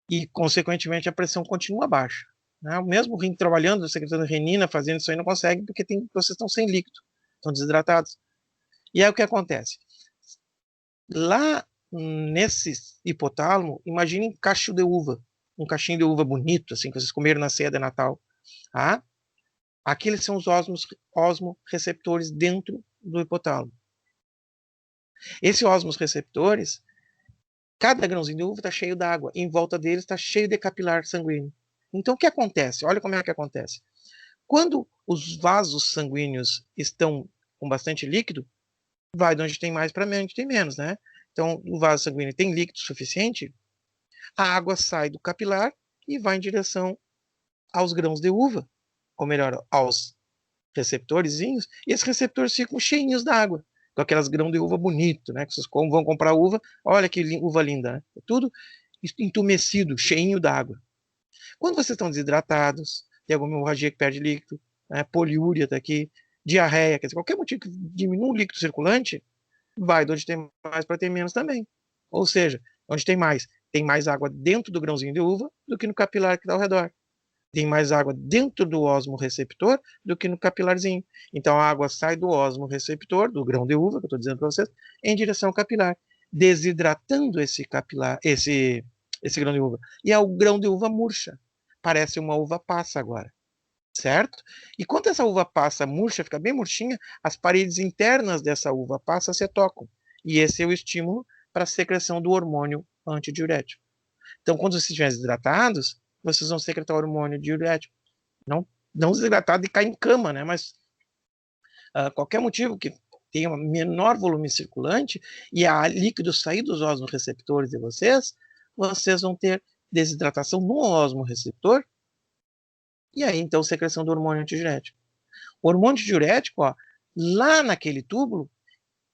e, consequentemente, a pressão continua baixa. Né? O mesmo rim trabalhando, secretando renina, fazendo isso aí, não consegue porque vocês estão sem líquido, estão desidratados. E aí o que acontece? Lá nesse hipotálamo, imagine um cacho de uva, um cachinho de uva bonito, assim, que vocês comeram na ceia de Natal. Tá? Aqueles são os osmoreceptores dentro do hipotálamo. Esses osmoreceptores, cada grãozinho de uva está cheio d'água, em volta deles está cheio de capilar sanguíneo. Então o que acontece? Olha como é que acontece. Quando os vasos sanguíneos estão com bastante líquido, vai de onde tem mais para onde tem menos, né? Então, o vaso sanguíneo tem líquido suficiente, a água sai do capilar e vai em direção aos grãos de uva, ou melhor, aos receptorzinhos, e esses receptores ficam cheinhos d'água, com aquelas grãos de uva bonito, né? Que vocês vão comprar uva, olha que uva linda, né? Tudo entumecido, cheinho d'água. Quando vocês estão desidratados, tem alguma hemorragia que perde líquido, né? Poliúria tá aqui, diarreia, quer dizer, qualquer motivo que diminua o líquido circulante, vai de onde tem mais para ter menos também. Ou seja, onde tem mais água dentro do grãozinho de uva do que no capilar que está ao redor. Tem mais água dentro do osmoreceptor do que no capilarzinho. Então a água sai do osmoreceptor, do grão de uva, que eu estou dizendo para vocês, em direção ao capilar, desidratando esse capilar, esse grão de uva. E é o grão de uva murcha. Parece uma uva passa agora. Certo? E quando essa uva passa murcha, fica bem murchinha, as paredes internas dessa uva passa se tocam. E esse é o estímulo para a secreção do hormônio antidiurético. Então, quando vocês estiverem desidratados, vocês vão secretar hormônio diurético. Não desidratado e cair em cama, né? Mas qualquer motivo que tenha um menor volume circulante e a líquido sair dos osmoreceptores de vocês vão ter desidratação no osmoreceptor e aí, então, secreção do hormônio antidiurético. O hormônio antidiurético, lá naquele túbulo,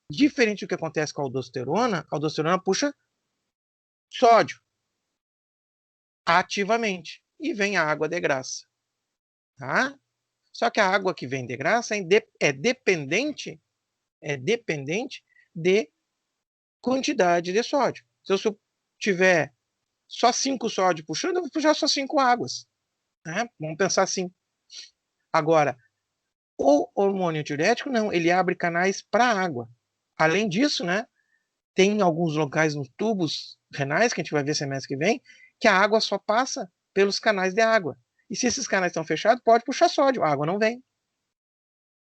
diferente do que acontece com a aldosterona puxa sódio ativamente e vem a água de graça. Tá? Só que a água que vem de graça é dependente de quantidade de sódio. Se eu tiver só 5 sódio puxando, eu vou puxar só 5 águas. Né? Vamos pensar assim. Agora, o hormônio diurético, não, ele abre canais para a água. Além disso, né, tem alguns locais nos tubos renais, que a gente vai ver semestre que vem, que a água só passa pelos canais de água. E se esses canais estão fechados, pode puxar sódio, a água não vem.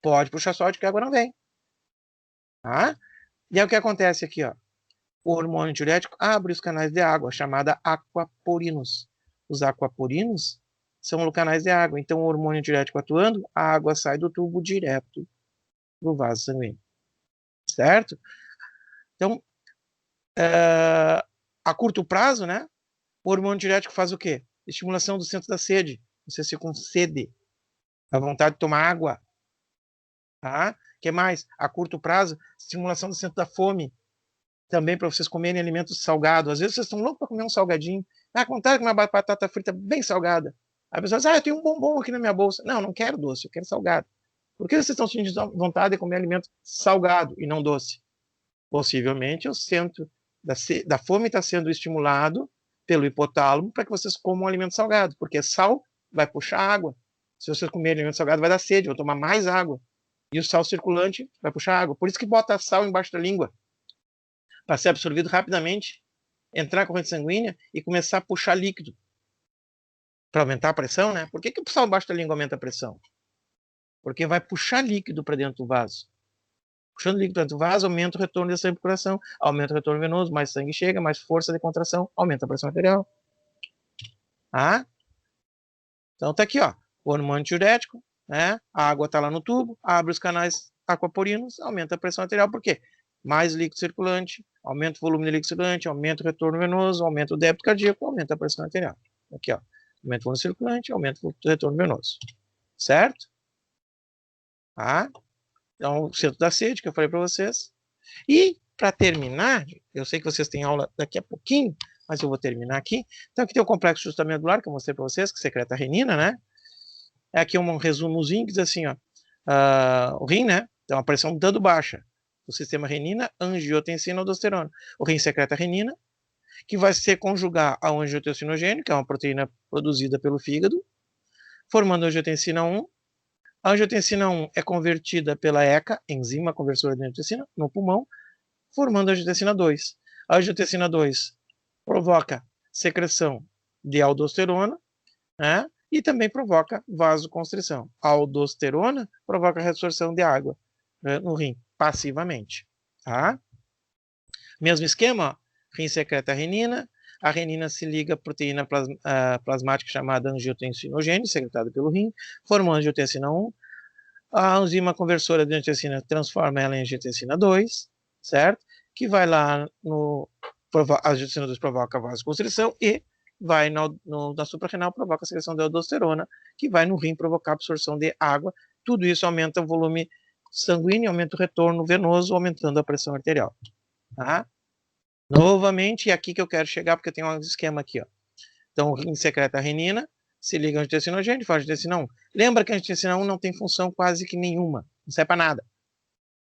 Pode puxar sódio, que a água não vem. Tá? E aí o que acontece aqui? Ó? O hormônio diurético abre os canais de água, chamada aquaporinos. Os aquaporinos são canais de água. Então, o hormônio diurético atuando, a água sai do tubo direto do vaso sanguíneo. Certo? Então, a curto prazo, né? O hormônio diurético faz o quê? Estimulação do centro da sede. Você se com sede, a vontade de tomar água. Tá? Que mais? A curto prazo, estimulação do centro da fome. Também para vocês comerem alimentos salgados. Às vezes vocês estão loucos para comer um salgadinho. Vontade de comer uma batata frita bem salgada. A pessoa diz, eu tenho um bombom aqui na minha bolsa. Não quero doce, eu quero salgado. Por que vocês estão sentindo vontade de comer alimento salgado e não doce? Possivelmente o centro da fome está sendo estimulado pelo hipotálamo para que vocês comam um alimento salgado, porque sal vai puxar água. Se vocês comerem alimento salgado, vai dar sede, vão tomar mais água. E o sal circulante vai puxar água. Por isso que bota sal embaixo da língua, para ser absorvido rapidamente, entrar na corrente sanguínea e começar a puxar líquido. Para aumentar a pressão, né? Por que o sal embaixo da língua aumenta a pressão? Porque vai puxar líquido para dentro do vaso. Puxando líquido para dentro do vaso, aumenta o retorno de sangue para o coração, aumenta o retorno venoso, mais sangue chega, mais força de contração, aumenta a pressão arterial. Ah? Então tá aqui, ó, hormônio diurético, né? A água tá lá no tubo, abre os canais aquaporinos, aumenta a pressão arterial, por quê? Mais líquido circulante, aumenta o volume de líquido circulante, aumenta o retorno venoso, aumenta o débito cardíaco, aumenta a pressão arterial. Aqui, ó, aumenta o volume circulante, aumenta o retorno venoso. Certo? Tá? Então, o centro da sede, que eu falei para vocês. E, para terminar, eu sei que vocês têm aula daqui a pouquinho, mas eu vou terminar aqui. Então, aqui tem o complexo justamedular, que eu mostrei para vocês, que secreta renina, né? É aqui um resumozinho que diz assim, ó, o rim, né? Tem uma pressão dando baixa. O sistema renina, angiotensina, aldosterona. O rim secreta renina, que vai se conjugar ao angiotensinogênio, que é uma proteína produzida pelo fígado, formando a angiotensina 1. A angiotensina 1 é convertida pela ECA, enzima conversora de angiotensina, no pulmão, formando a angiotensina 2. A angiotensina 2 provoca secreção de aldosterona, né? E também provoca vasoconstrição. A aldosterona provoca reabsorção de água, né, no rim, passivamente. Tá? Mesmo esquema, ó, rim secreta renina, a renina se liga à proteína plasmática chamada angiotensinogênio, secretada pelo rim, formando angiotensina 1. A enzima conversora de angiotensina transforma ela em angiotensina 2, certo? Que vai lá no... A angiotensina 2 provoca a vasoconstrição e vai na suprarrenal, provoca a secreção de aldosterona, que vai no rim provocar a absorção de água. Tudo isso aumenta o volume sanguíneo, aumenta o retorno venoso, aumentando a pressão arterial. Tá? Novamente, é aqui que eu quero chegar, porque tem um esquema aqui, ó. Então, o rim secreta a renina, se liga ao angiotensinogênio, faz angiotensina 1. Lembra que a angiotensina 1 não tem função quase que nenhuma, não serve para nada.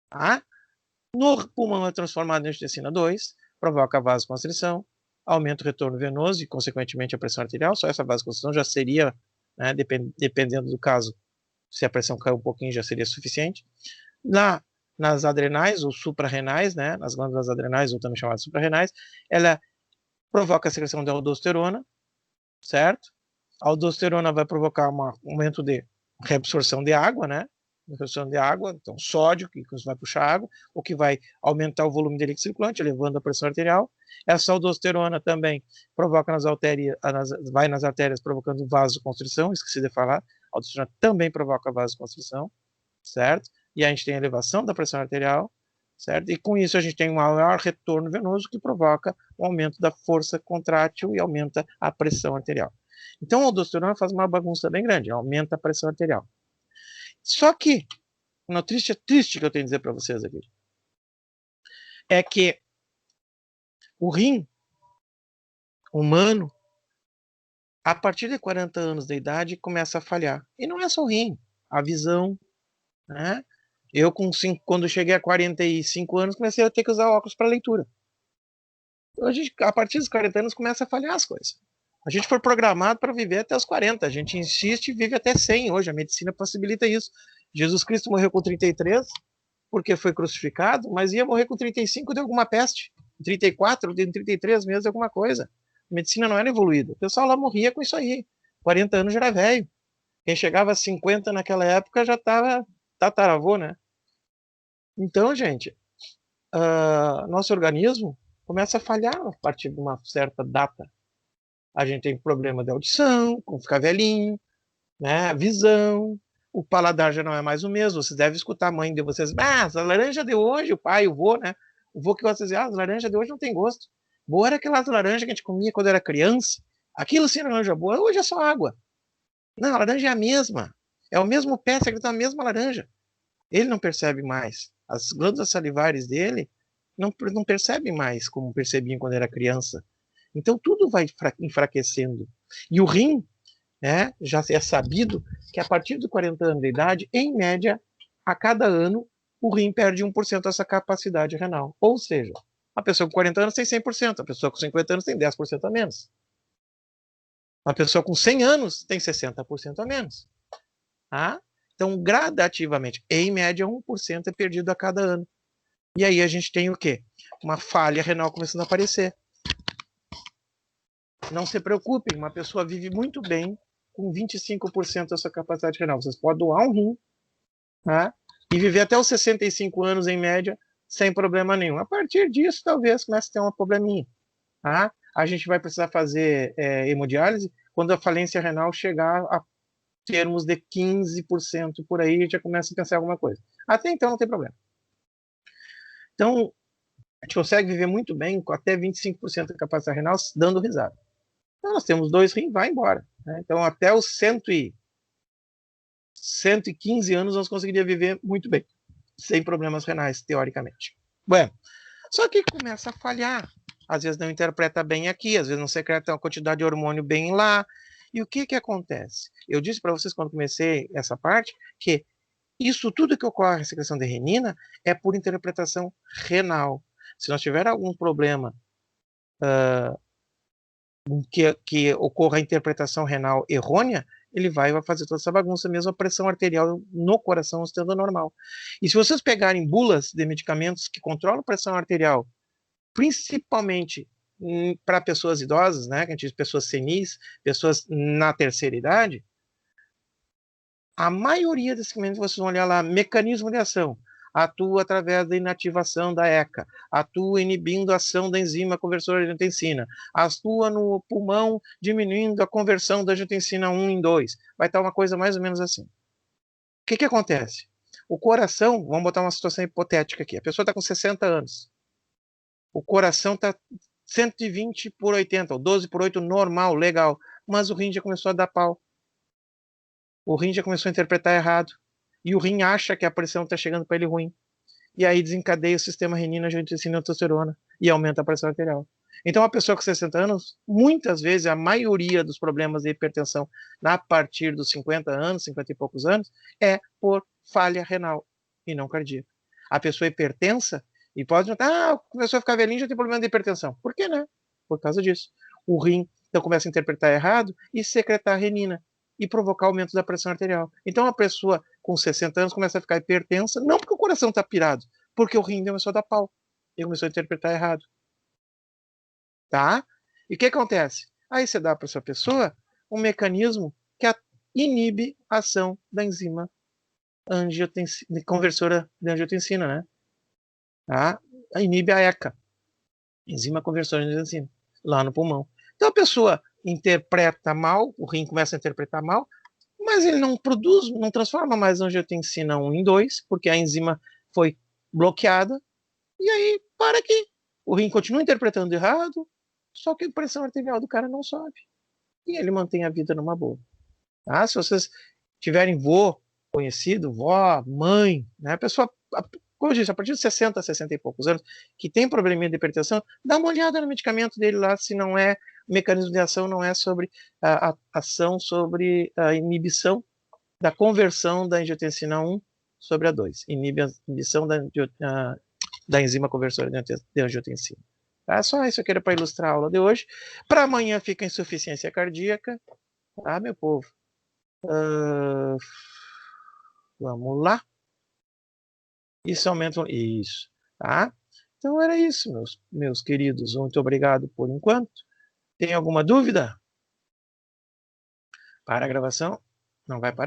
Tá? No pulmão é transformado em angiotensina 2, provoca a vasoconstrição, aumenta o retorno venoso e, consequentemente, a pressão arterial. Só essa vasoconstrição já seria, né, dependendo do caso, se a pressão caiu um pouquinho, já seria suficiente. Nas adrenais, ou suprarrenais, né, nas glândulas adrenais, ou também chamadas suprarrenais, ela provoca a secreção de aldosterona, certo? A aldosterona vai provocar um aumento de reabsorção de água, né? Reabsorção de água, então sódio, que vai puxar água, o que vai aumentar o volume de líquido circulante, elevando a pressão arterial. Essa aldosterona também provoca vai nas artérias provocando vasoconstrição, esqueci de falar. A aldosterona também provoca vasoconstrição, certo? E a gente tem a elevação da pressão arterial, certo? E com isso a gente tem um maior retorno venoso que provoca um aumento da força contrátil e aumenta a pressão arterial. Então, a aldosterona faz uma bagunça bem grande, aumenta a pressão arterial. Só que, uma triste que eu tenho a dizer para vocês aqui, é que o rim humano, a partir de 40 anos de idade, começa a falhar. E não é só o rim, a visão, né? Eu, quando cheguei a 45 anos, comecei a ter que usar óculos para leitura. Então, a partir dos 40 anos, começa a falhar as coisas. A gente foi programado para viver até os 40. A gente insiste e vive até 100 hoje. A medicina possibilita isso. Jesus Cristo morreu com 33 porque foi crucificado, mas ia morrer com 35 de alguma peste. Em 34, em 33 meses de alguma coisa. A medicina não era evoluída. O pessoal lá morria com isso aí. 40 anos já era velho. Quem chegava a 50 naquela época já estava tataravô, né? Então, gente, nosso organismo começa a falhar a partir de uma certa data. A gente tem problema de audição, com ficar velhinho, né? Visão, o paladar já não é mais o mesmo. Vocês devem escutar a mãe de vocês, a laranja de hoje, o pai, o vô, né? O vô que gosta de dizer, as laranjas de hoje não tem gosto. Boa era aquelas laranjas que a gente comia quando era criança. Aquilo sim era laranja boa, hoje é só água. Não, a laranja é a mesma. É o mesmo pé, você acredita na mesma laranja. Ele não percebe mais. As glândulas salivares dele não percebem mais como percebiam quando era criança. Então tudo vai enfraquecendo. E o rim, né, já é sabido que a partir de 40 anos de idade, em média, a cada ano, o rim perde 1% dessa capacidade renal. Ou seja, a pessoa com 40 anos tem 100%, a pessoa com 50 anos tem 10% a menos. A pessoa com 100 anos tem 60% a menos. Tá? Então, gradativamente, em média, 1% é perdido a cada ano. E aí a gente tem o quê? Uma falha renal começando a aparecer. Não se preocupem, uma pessoa vive muito bem com 25% da sua capacidade renal. Vocês podem doar um rim, tá? e viver até os 65 anos, em média, sem problema nenhum. A partir disso, talvez comece a ter um probleminha. Tá? A gente vai precisar fazer hemodiálise quando a falência renal chegar a termos de 15% por aí, a gente já começa a pensar em alguma coisa. Até então não tem problema. Então, a gente consegue viver muito bem com até 25% da capacidade renal dando risada. Então, nós temos 2 rins, vai embora. Né? Então, até os 115 anos, nós conseguiríamos viver muito bem, sem problemas renais, teoricamente. Bueno, só que começa a falhar. Às vezes não interpreta bem aqui, às vezes não secreta uma quantidade de hormônio bem lá. E o que acontece? Eu disse para vocês quando comecei essa parte que isso tudo que ocorre, a secreção de renina, é por interpretação renal. Se nós tiver algum problema que ocorra a interpretação renal errônea, ele vai fazer toda essa bagunça, mesmo a pressão arterial no coração estando normal. E se vocês pegarem bulas de medicamentos que controlam a pressão arterial, principalmente para pessoas idosas, né, que a gente diz pessoas senis, pessoas na terceira idade, a maioria desses medicamentos, vocês vão olhar lá, mecanismo de ação, atua através da inativação da ECA, atua inibindo a ação da enzima conversora de angiotensina, atua no pulmão diminuindo a conversão da angiotensina 1 em 2. Vai estar uma coisa mais ou menos assim. O que acontece? O coração, vamos botar uma situação hipotética aqui, a pessoa está com 60 anos, o coração está 120 por 80, ou 12 por 8 normal, legal, mas o rim já começou a dar pau. O rim já começou a interpretar errado. E o rim acha que a pressão está chegando para ele ruim. E aí desencadeia o sistema renina, angiotensina e aldosterona e aumenta a pressão arterial. Então, a pessoa com 60 anos, muitas vezes, a maioria dos problemas de hipertensão a partir dos 50 anos, 50 e poucos anos, é por falha renal e não cardíaca. A pessoa hipertensa, e pode notar, começou a ficar velhinho, já tem problema de hipertensão. Por quê, né? Por causa disso. O rim, então, começa a interpretar errado e secretar renina e provocar aumento da pressão arterial. Então, a pessoa com 60 anos começa a ficar hipertensa, não porque o coração está pirado, porque o rim começou a dar pau. Ele começou a interpretar errado. Tá? E o que acontece? Aí você dá para essa pessoa um mecanismo que inibe a ação da enzima conversora de angiotensina, né? Tá? Inibe a ECA, enzima conversora de angiotensina, lá no pulmão. Então a pessoa interpreta mal, o rim começa a interpretar mal, mas ele não produz, não transforma mais angiotensina 1 em 2, porque a enzima foi bloqueada, e aí para aqui. O rim continua interpretando errado, só que a pressão arterial do cara não sobe. E ele mantém a vida numa boa. Tá? Se vocês tiverem vô, conhecido, vó, mãe, né? A pessoa, como eu disse, a partir de 60, 60 e poucos anos, que tem probleminha de hipertensão, dá uma olhada no medicamento dele lá, se não é, o mecanismo de ação não é sobre a ação sobre a inibição da conversão da angiotensina 1 sobre a 2. Inibe a inibição da enzima conversora de angiotensina. Tá? Só isso que era para ilustrar a aula de hoje. Para amanhã fica insuficiência cardíaca. Tá, meu povo? Vamos lá. Isso aumenta. Isso. Tá? Então era isso, meus queridos. Muito obrigado por enquanto. Tem alguma dúvida? Para a gravação? Não vai parar.